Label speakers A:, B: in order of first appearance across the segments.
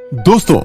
A: दोस्तों,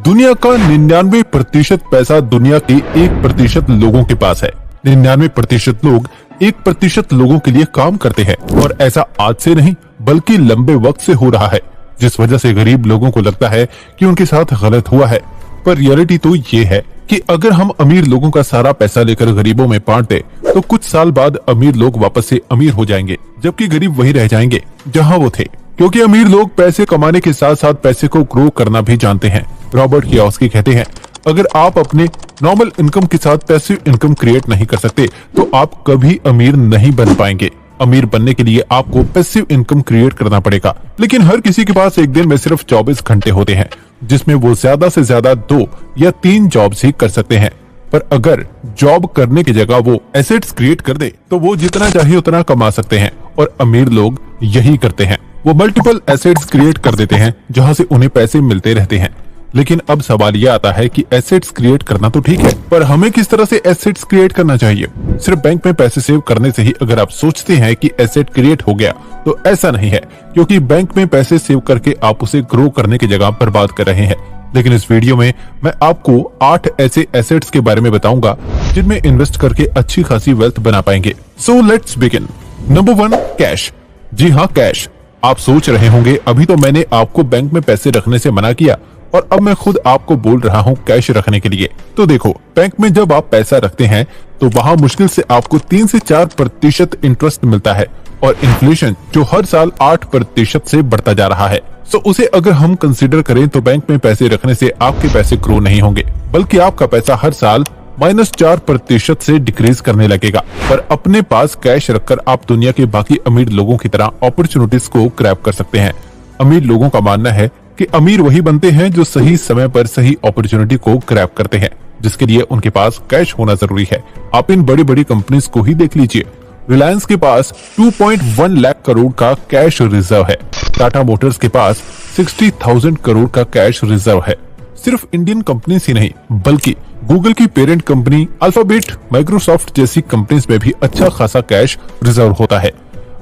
A: दुनिया का 99% पैसा दुनिया के 1% लोगों के पास है। 99% लोग 1% लोगों के लिए काम करते हैं और ऐसा आज से नहीं बल्कि लंबे वक्त से हो रहा है, जिस वजह से गरीब लोगों को लगता है कि उनके साथ गलत हुआ है। पर रियलिटी तो ये है कि अगर हम अमीर लोगों का सारा पैसा लेकर गरीबों में बांट दें, तो कुछ साल बाद अमीर लोग वापस से अमीर हो जाएंगे, जबकि गरीब वही रह जाएंगे जहां वो थे। क्योंकि अमीर लोग पैसे कमाने के साथ साथ पैसे को ग्रो करना भी जानते हैं। रॉबर्ट कियोसाकी कहते हैं, अगर आप अपने नॉर्मल इनकम के साथ पैसिव इनकम क्रिएट नहीं कर सकते तो आप कभी अमीर नहीं बन पाएंगे। अमीर बनने के लिए आपको पैसिव इनकम क्रिएट करना पड़ेगा। लेकिन हर किसी के पास एक दिन में सिर्फ 24 घंटे होते हैं, जिसमें वो ज्यादा से ज्यादा 2 या 3 जॉब्स ही कर सकते हैं। पर अगर जॉब करने की जगह वो एसेट्स क्रिएट कर दे तो वो जितना चाहिए उतना कमा सकते हैं। और अमीर लोग यही करते हैं, वो मल्टीपल एसेट्स क्रिएट कर देते हैं जहां से उन्हें पैसे मिलते रहते हैं। लेकिन अब सवाल यह आता है कि एसेट्स क्रिएट करना तो ठीक है, पर हमें किस तरह से एसेट्स क्रिएट करना चाहिए? सिर्फ बैंक में पैसे सेव करने से ही अगर आप सोचते हैं कि एसेट क्रिएट हो गया, तो ऐसा नहीं है। क्योंकि बैंक में पैसे सेव करके आप उसे ग्रो करने की जगह बर्बाद कर रहे हैं। लेकिन इस वीडियो में मैं आपको 8 ऐसे एसेट्स के बारे में बताऊंगा जिनमें इन्वेस्ट करके अच्छी खासी वेल्थ बना पाएंगे। So let's begin. Number 1, cash. जी हाँ, कैश। आप सोच रहे होंगे अभी तो मैंने आपको बैंक में पैसे रखने से मना किया और अब मैं खुद आपको बोल रहा हूँ कैश रखने के लिए। तो देखो, बैंक में जब आप पैसा रखते हैं तो वहाँ मुश्किल से आपको 3 से 4% इंटरेस्ट मिलता है और इन्फ्लेशन जो हर साल 8% से बढ़ता जा रहा है। तो उसे अगर हम कंसीडर करें तो बैंक में पैसे रखने से आपके पैसे ग्रो नहीं होंगे, बल्कि आपका पैसा हर साल -4% से डिक्रीज करने लगेगा। पर अपने पास कैश रखकर आप दुनिया के बाकी अमीर लोगों की तरह अपॉर्चुनिटीज को ग्रैब कर सकते हैं। अमीर लोगों का मानना है कि अमीर वही बनते हैं जो सही समय पर सही अपॉर्चुनिटी को ग्रैब करते हैं, जिसके लिए उनके पास कैश होना जरूरी है। आप इन बड़ी बड़ी कंपनीज को ही देख लीजिए। रिलायंस के पास 2.1 लाख करोड़ का कैश रिजर्व है। टाटा मोटर्स के पास 60,000 करोड़ का कैश रिजर्व है। सिर्फ इंडियन कंपनीज ही नहीं बल्कि गूगल की पेरेंट कंपनी अल्फाबेट, माइक्रोसॉफ्ट जैसी कंपनीज में भी अच्छा खासा कैश रिजर्व होता है।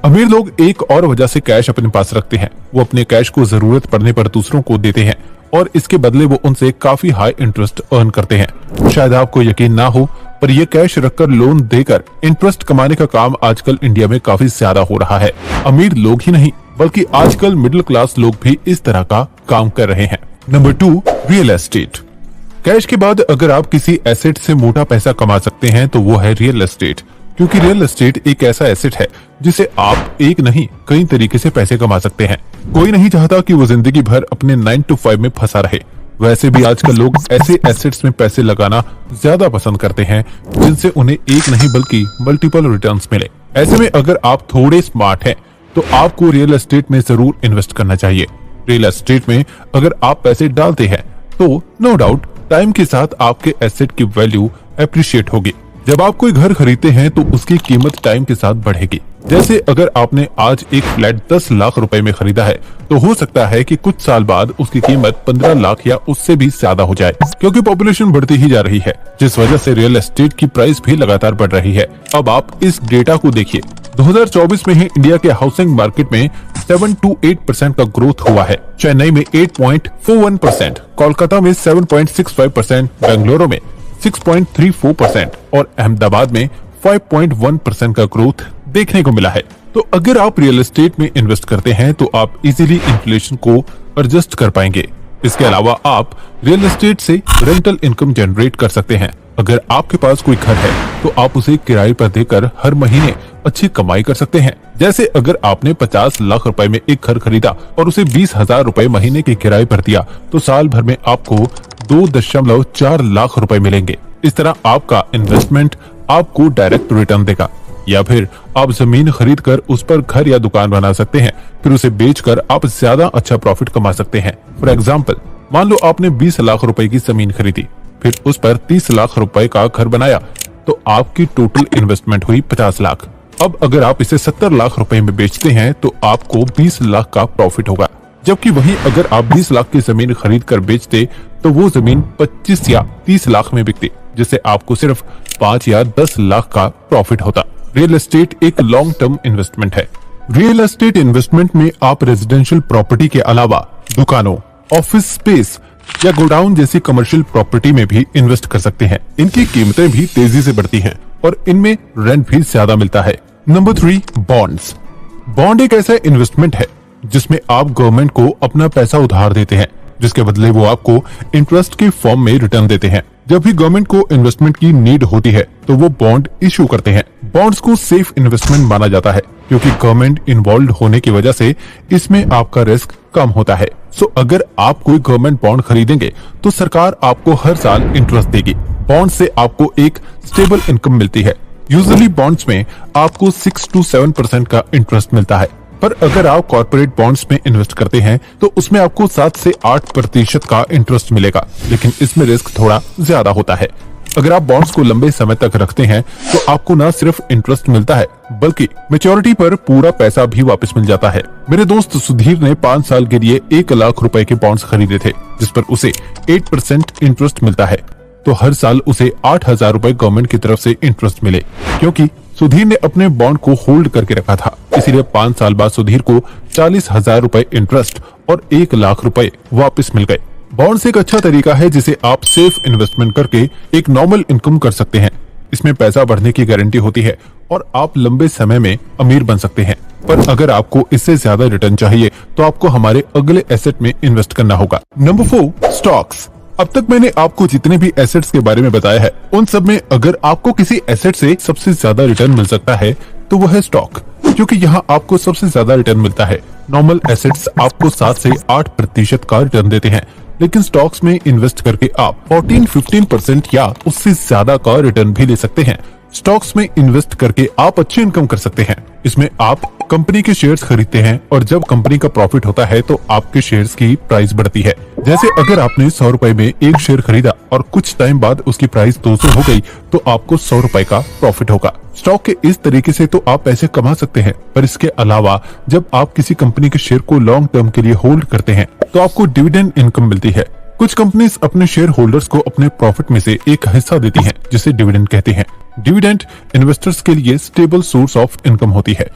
A: अमीर लोग एक और वजह से कैश अपने पास रखते हैं। वो अपने कैश को जरूरत पड़ने पर दूसरों को देते हैं और इसके बदले वो उनसे काफी हाई इंटरेस्ट अर्न करते हैं। शायद आपको यकीन ना हो, पर ये कैश रखकर लोन देकर इंटरेस्ट कमाने का काम आजकल इंडिया में काफी ज्यादा हो रहा है। अमीर लोग ही नहीं बल्कि आजकल मिडिल क्लास लोग भी इस तरह का काम कर रहे हैं। Number 2, real estate. कैश के बाद अगर आप किसी एसेट से मोटा पैसा कमा सकते हैं तो वो है रियल एस्टेट। क्योंकि रियल एस्टेट एक ऐसा एसेट है जिसे आप एक नहीं कई तरीके से पैसे कमा सकते हैं। कोई नहीं चाहता कि वो जिंदगी भर अपने 9 to 5 में फंसा रहे। वैसे भी आजकल लोग ऐसे एसेट्स में पैसे लगाना ज्यादा पसंद करते हैं जिनसे उन्हें एक नहीं बल्कि मल्टीपल रिटर्न्स मिले। ऐसे में अगर आप थोड़े स्मार्ट हैं तो आपको रियल एस्टेट में जरूर इन्वेस्ट करना चाहिए। रियल एस्टेट में अगर आप पैसे डालते हैं तो नो डाउट टाइम के साथ आपके एसेट की वैल्यू एप्रिशिएट होगी। जब आप कोई घर खरीदते हैं तो उसकी कीमत टाइम के साथ बढ़ेगी। जैसे अगर आपने आज एक फ्लैट 10 लाख रुपए में खरीदा है तो हो सकता है कि कुछ साल बाद उसकी कीमत 15 लाख या उससे भी ज्यादा हो जाए, क्योंकि पॉपुलेशन बढ़ती ही जा रही है, जिस वजह से रियल एस्टेट की प्राइस भी लगातार बढ़ रही है। अब आप इस डेटा को देखिए। 2024 में ही इंडिया के हाउसिंग मार्केट में 7 to 8% का ग्रोथ हुआ है। चेन्नई में 8.41%, कोलकाता में 7.65%, बेंगलुरु में 6.34% और अहमदाबाद में 5.1% का ग्रोथ देखने को मिला है। तो अगर आप रियल एस्टेट में इन्वेस्ट करते हैं तो आप इजीली इन्फ्लेशन को एडजस्ट कर पाएंगे। इसके अलावा आप रियल एस्टेट से रेंटल इनकम जनरेट कर सकते हैं। अगर आपके पास कोई घर है तो आप उसे किराए पर देकर हर महीने अच्छी कमाई कर सकते हैं। जैसे अगर आपने 50 लाख रुपए में एक घर खरीदा और उसे 20,000 रुपए महीने के किराए पर दिया तो साल भर में आपको 2.4 लाख रुपए मिलेंगे। इस तरह आपका इन्वेस्टमेंट आपको डायरेक्ट रिटर्न देगा। या फिर आप जमीन खरीद कर उस पर घर या दुकान बना सकते हैं, फिर उसे बेचकर आप ज्यादा अच्छा प्रॉफिट कमा सकते हैं। फॉर एग्जाम्पल, मान लो आपने 20 लाख रुपए की जमीन खरीदी, फिर उस पर 30 लाख रुपए का घर बनाया तो आपकी टोटल इन्वेस्टमेंट हुई 50 लाख। अब अगर आप इसे 70 लाख रुपए में बेचते हैं तो आपको 20 लाख का प्रॉफिट होगा। जबकि वहीं अगर आप 20 लाख की जमीन खरीद कर बेचते तो वो जमीन 25 या 30 लाख में बिकती, जिससे आपको सिर्फ 5 या 10 लाख का प्रॉफिट होता। रियल एस्टेट एक लॉन्ग टर्म इन्वेस्टमेंट है। रियल एस्टेट इन्वेस्टमेंट में आप रेजिडेंशियल प्रॉपर्टी के अलावा दुकानों, ऑफिस स्पेस या गोडाउन जैसी कमर्शियल प्रॉपर्टी में भी इन्वेस्ट कर सकते हैं। इनकी कीमतें भी तेजी से बढ़ती हैं और इनमें रेंट भी ज्यादा मिलता है। Number 3, bonds. बॉन्ड एक ऐसा इन्वेस्टमेंट है जिसमें आप गवर्नमेंट को अपना पैसा उधार देते हैं, जिसके बदले वो आपको इंटरेस्ट के फॉर्म में रिटर्न देते हैं। जब भी गवर्नमेंट को इन्वेस्टमेंट की नीड होती है तो वो बॉन्ड इशू करते हैं। बॉन्ड्स को सेफ इन्वेस्टमेंट माना जाता है क्योंकि गवर्नमेंट इन्वॉल्व होने की वजह से इसमें आपका रिस्क कम होता है। सो अगर आप कोई गवर्नमेंट बॉन्ड खरीदेंगे तो सरकार आपको हर साल इंटरेस्ट देगी। बॉन्ड से आपको एक स्टेबल इनकम मिलती है। यूजुअली बॉन्ड्स में आपको 6 to 7% का इंटरेस्ट मिलता है, पर अगर आप कॉर्पोरेट बॉन्ड्स में इन्वेस्ट करते हैं तो उसमें आपको 7 से 8% का इंटरेस्ट मिलेगा, लेकिन इसमें रिस्क थोड़ा ज्यादा होता है। अगर आप बॉन्ड्स को लंबे समय तक रखते हैं तो आपको न सिर्फ इंटरेस्ट मिलता है बल्कि मैच्योरिटी पर पूरा पैसा भी वापस मिल जाता है। मेरे दोस्त सुधीर ने 5 साल के लिए 1 लाख रुपए के बॉन्ड्स खरीदे थे, जिस पर उसे 8% इंटरेस्ट मिलता है। तो हर साल उसे 8,000 रुपए गवर्नमेंट की तरफ से इंटरेस्ट मिले, क्योंकि सुधीर ने अपने बॉन्ड को होल्ड करके रखा था। इसीलिए 5 साल बाद सुधीर को 40,000 रुपए इंटरेस्ट और 1 लाख रुपए वापस मिल गए। बॉन्ड्स एक अच्छा तरीका है जिसे आप सेफ इन्वेस्टमेंट करके एक नॉर्मल इनकम कर सकते हैं। इसमें पैसा बढ़ने की गारंटी होती है और आप लंबे समय में अमीर बन सकते हैं। पर अगर आपको इससे ज्यादा रिटर्न चाहिए तो आपको हमारे अगले एसेट में इन्वेस्ट करना होगा। Number 4, stocks. अब तक मैंने आपको जितने भी एसेट्स के बारे में बताया है, उन सब में अगर आपको किसी एसेट से सबसे ज्यादा रिटर्न मिल सकता है तो वह है स्टॉक, क्योंकि यहाँ आपको सबसे ज्यादा रिटर्न मिलता है। नॉर्मल एसेट्स आपको 7 से 8% का रिटर्न देते हैं, लेकिन स्टॉक्स में इन्वेस्ट करके आप 14-15% या उससे ज्यादा का रिटर्न भी ले सकते हैं। स्टॉक्स में इन्वेस्ट करके आप अच्छी इनकम कर सकते हैं। इसमें आप कंपनी के शेयर्स खरीदते हैं और जब कंपनी का प्रॉफिट होता है तो आपके शेयर्स की प्राइस बढ़ती है। जैसे अगर आपने 100 रुपए में एक शेयर खरीदा और कुछ टाइम बाद उसकी प्राइस 200 हो गई तो आपको 100 रुपए का प्रॉफिट होगा। स्टॉक के इस तरीके से तो आप पैसे कमा सकते हैं, पर इसके अलावा जब आप किसी कंपनी के शेयर को लॉन्ग टर्म के लिए होल्ड करते हैं तो आपको डिविडेंड इनकम मिलती है। कुछ कंपनीज अपने शेयर होल्डर्स को अपने प्रॉफिट में से एक हिस्सा देती हैं, जिसे डिविडेंड कहते हैं। डिविडेंड इन्वेस्टर्स के लिए स्टेबल सोर्स ऑफ इनकम होती है।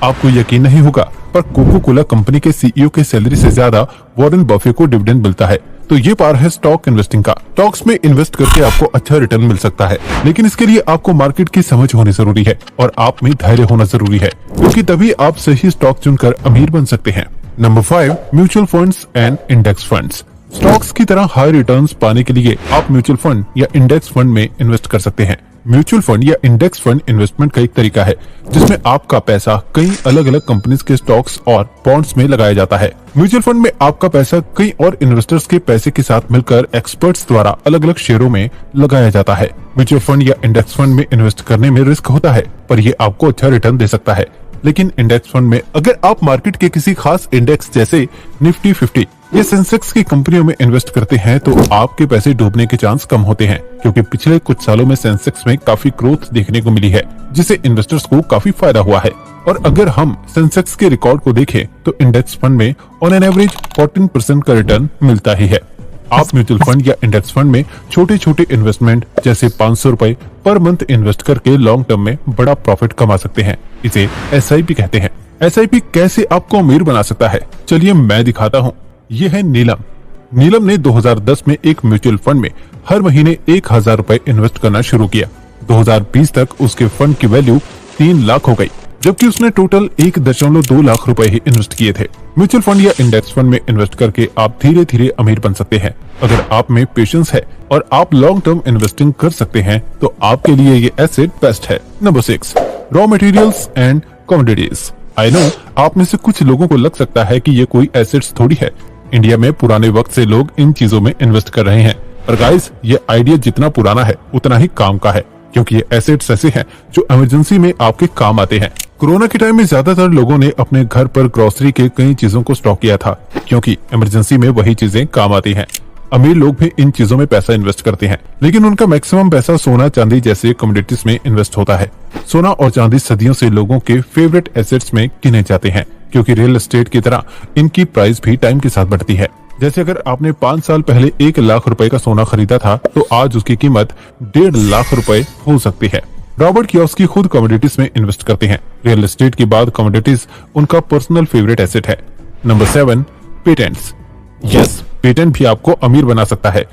A: आपको यकीन नहीं होगा, पर कोको कोला कंपनी के सीईओ के सैलरी से ज्यादा वॉरेन बफे को डिविडेंड मिलता है। तो ये पार है स्टॉक इन्वेस्टिंग का। स्टॉक्स में इन्वेस्ट करके आपको अच्छा रिटर्न मिल सकता है, लेकिन इसके लिए आपको मार्केट की समझ होनी जरूरी है और आप में धैर्य होना जरूरी है, क्योंकि तभी आप सही स्टॉक चुनकर अमीर बन सकते हैं। Number 5, mutual funds and index funds. Stocks की तरह हाई रिटर्न्स पाने के लिए आप म्यूचुअल फंड या इंडेक्स फंड में इन्वेस्ट कर सकते हैं। म्यूचुअल फंड या इंडेक्स फंड इन्वेस्टमेंट का एक तरीका है जिसमें आपका पैसा कई अलग अलग कंपनीज के स्टॉक्स और बॉन्ड्स में लगाया जाता है। म्यूचुअल फंड में आपका पैसा कई और इन्वेस्टर्स के पैसे के साथ मिलकर एक्सपर्ट्स द्वारा अलग अलग शेयरों में लगाया जाता है। म्यूचुअल फंड या इंडेक्स फंड में इन्वेस्ट करने में रिस्क होता है, पर यह आपको अच्छा रिटर्न दे सकता है। लेकिन इंडेक्स फंड में अगर आप मार्केट के किसी खास इंडेक्स जैसे निफ्टी 50 या सेंसेक्स की कंपनियों में इन्वेस्ट करते हैं तो आपके पैसे डूबने के चांस कम होते हैं, क्योंकि पिछले कुछ सालों में सेंसेक्स में काफी ग्रोथ देखने को मिली है, जिससे इन्वेस्टर्स को काफी फायदा हुआ है। और अगर हम सेंसेक्स के रिकॉर्ड को देखें तो इंडेक्स फंड में ऑन एन एवरेज 14% का रिटर्न मिलता ही है। आप म्यूचुअल फंड या इंडेक्स फंड में छोटे छोटे इन्वेस्टमेंट जैसे 500 रुपए पर मंथ इन्वेस्ट करके लॉन्ग टर्म में बड़ा प्रॉफिट कमा सकते हैं। इसे SIP कहते हैं। SIP कैसे आपको अमीर बना सकता है, चलिए मैं दिखाता हूँ। ये है नीलम। नीलम ने 2010 में एक म्यूचुअल फंड में हर महीने 1,000 रुपए इन्वेस्ट करना शुरू किया। 2020 तक उसके फंड की वैल्यू 3 लाख हो गई, जबकि उसने टोटल 1.2 लाख रुपए ही इन्वेस्ट किए थे। म्यूचुअल फंड या इंडेक्स फंड में इन्वेस्ट करके आप धीरे धीरे अमीर बन सकते हैं। अगर आप में पेशेंस है और आप लॉन्ग टर्म इन्वेस्टिंग कर सकते हैं तो आपके लिए ये एसेट बेस्ट है। Number 6, raw materials and commodities. I know आप में से कुछ लोगों को लग सकता है कि ये कोई एसेट्स थोड़ी है। इंडिया में पुराने वक्त से लोग इन चीजों में इन्वेस्ट कर रहे हैं, पर गाइस ये आइडिया जितना पुराना है उतना ही काम का है, क्योंकि ये एसेट्स ऐसे हैं जो इमरजेंसी में आपके काम आते हैं। कोरोना के टाइम में ज्यादातर लोगों ने अपने घर पर ग्रोसरी के कई चीजों को स्टॉक किया था, क्योंकि इमरजेंसी में वही चीजें काम आती हैं। अमीर लोग भी इन चीजों में पैसा इन्वेस्ट करते हैं, लेकिन उनका मैक्सिमम पैसा सोना चांदी जैसे कमोडिटीज में इन्वेस्ट होता है। सोना और चांदी सदियों से लोगों के फेवरेट एसेट्स में गिने जाते हैं, क्योंकि रियल एस्टेट की तरह इनकी प्राइस भी टाइम के साथ बढ़ती है। जैसे अगर आपने 5 साल पहले 1 लाख रुपए का सोना खरीदा था तो आज उसकी कीमत 1.5 लाख रुपए हो सकती है। रॉबर्ट कियोसाकी खुद कमोडिटीज में इन्वेस्ट करते हैं। रियल एस्टेट के बाद कमोडिटीज उनका पर्सनल फेवरेट एसेट है। Number 7, patents. यस, पेटेंट भी आपको अमीर बना सकता है।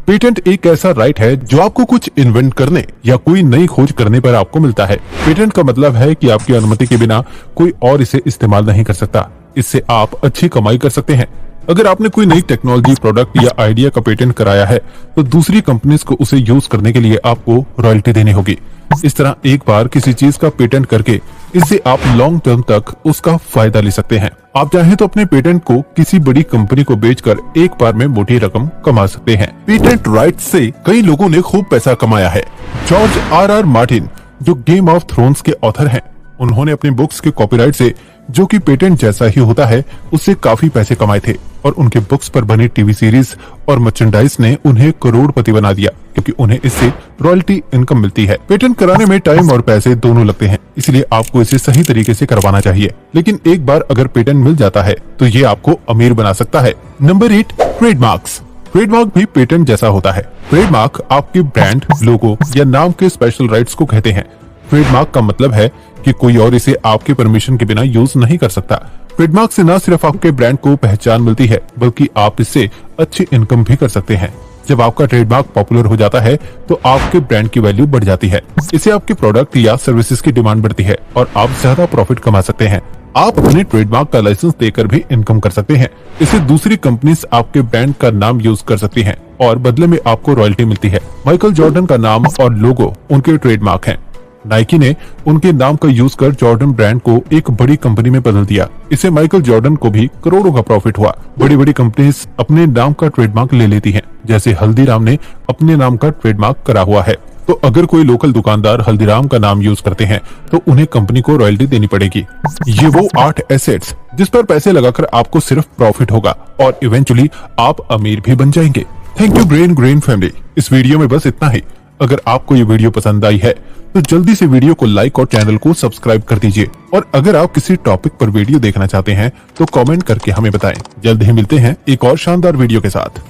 A: पेटेंट एक ऐसा राइट है जो आपको कुछ इन्वेंट करने या कोई नई खोज करने पर आपको मिलता है। पेटेंट का मतलब है कि आपकी अनुमति के बिना कोई और इसे इस्तेमाल नहीं कर सकता। इससे आप अच्छी कमाई कर सकते हैं। अगर आपने कोई नई टेक्नोलॉजी, प्रोडक्ट या आइडिया का पेटेंट कराया है तो दूसरी कंपनीज को उसे यूज करने के लिए आपको रॉयल्टी देनी होगी। इस तरह एक बार किसी चीज का पेटेंट करके इससे आप लॉन्ग टर्म तक उसका फायदा ले सकते हैं। आप चाहें तो अपने पेटेंट को किसी बड़ी कंपनी को बेचकर एक बार में मोटी रकम कमा सकते हैं। पेटेंट राइट्स से कई लोगों ने खूब पैसा कमाया है। जॉर्ज आर मार्टिन, जो गेम ऑफ थ्रोन्स के ऑथर हैं, उन्होंने अपनी बुक्स के कॉपीराइट से, जो कि पेटेंट जैसा ही होता है, उससे काफी पैसे कमाए थे और उनके बुक्स पर बनी टीवी सीरीज और मर्चेंडाइज ने उन्हें करोड़पति बना दिया, क्योंकि उन्हें इससे रॉयल्टी इनकम मिलती है। पेटेंट कराने में टाइम और पैसे दोनों लगते हैं, इसलिए आपको इसे सही तरीके से करवाना चाहिए। लेकिन एक बार अगर पेटेंट मिल जाता है तो ये आपको अमीर बना सकता है। Number 8, trademarks. ट्रेडमार्क भी पेटेंट जैसा होता है। ट्रेडमार्क आपके ब्रांड, लोगो या नाम के स्पेशल राइट्स को कहते हैं। ट्रेडमार्क का मतलब है कि कोई और इसे आपके परमिशन के बिना यूज नहीं कर सकता। ट्रेडमार्क से न सिर्फ आपके ब्रांड को पहचान मिलती है, बल्कि आप इससे अच्छी इनकम भी कर सकते हैं। जब आपका ट्रेडमार्क पॉपुलर हो जाता है तो आपके ब्रांड की वैल्यू बढ़ जाती है। इससे आपके प्रोडक्ट या सर्विसेज की डिमांड बढ़ती है और आप ज्यादा प्रॉफिट कमा सकते हैं। आप अपने ट्रेडमार्क का लाइसेंस देकर भी इनकम कर सकते हैं। इससे दूसरी कंपनीज आपके ब्रांड का नाम यूज कर सकती हैं और बदले में आपको रॉयल्टी मिलती है। माइकल जॉर्डन का नाम और लोगो उनके ट्रेडमार्क हैं। नाइकी ने उनके नाम का यूज कर जॉर्डन ब्रांड को एक बड़ी कंपनी में बदल दिया। इससे माइकल जॉर्डन को भी करोड़ों का प्रॉफिट हुआ। बड़ी बड़ी कंपनीज अपने नाम का ट्रेडमार्क ले लेती हैं, जैसे हल्दीराम ने अपने नाम का ट्रेडमार्क करा हुआ है। तो अगर कोई लोकल दुकानदार हल्दीराम का नाम यूज करते हैं तो उन्हें कंपनी को रॉयल्टी देनी पड़ेगी। ये वो 8 एसेट्स जिस पर पैसे लगाकर आपको सिर्फ प्रॉफिट होगा और इवेंचुअली आप अमीर भी बन जाएंगे। Thank you brain grain family. इस वीडियो में बस इतना ही। अगर आपको ये वीडियो पसंद आई है तो जल्दी से वीडियो को लाइक और चैनल को सब्सक्राइब कर दीजिए। और अगर आप किसी टॉपिक पर वीडियो देखना चाहते हैं तो कमेंट करके हमें बताएं। जल्द ही मिलते हैं एक और शानदार वीडियो के साथ।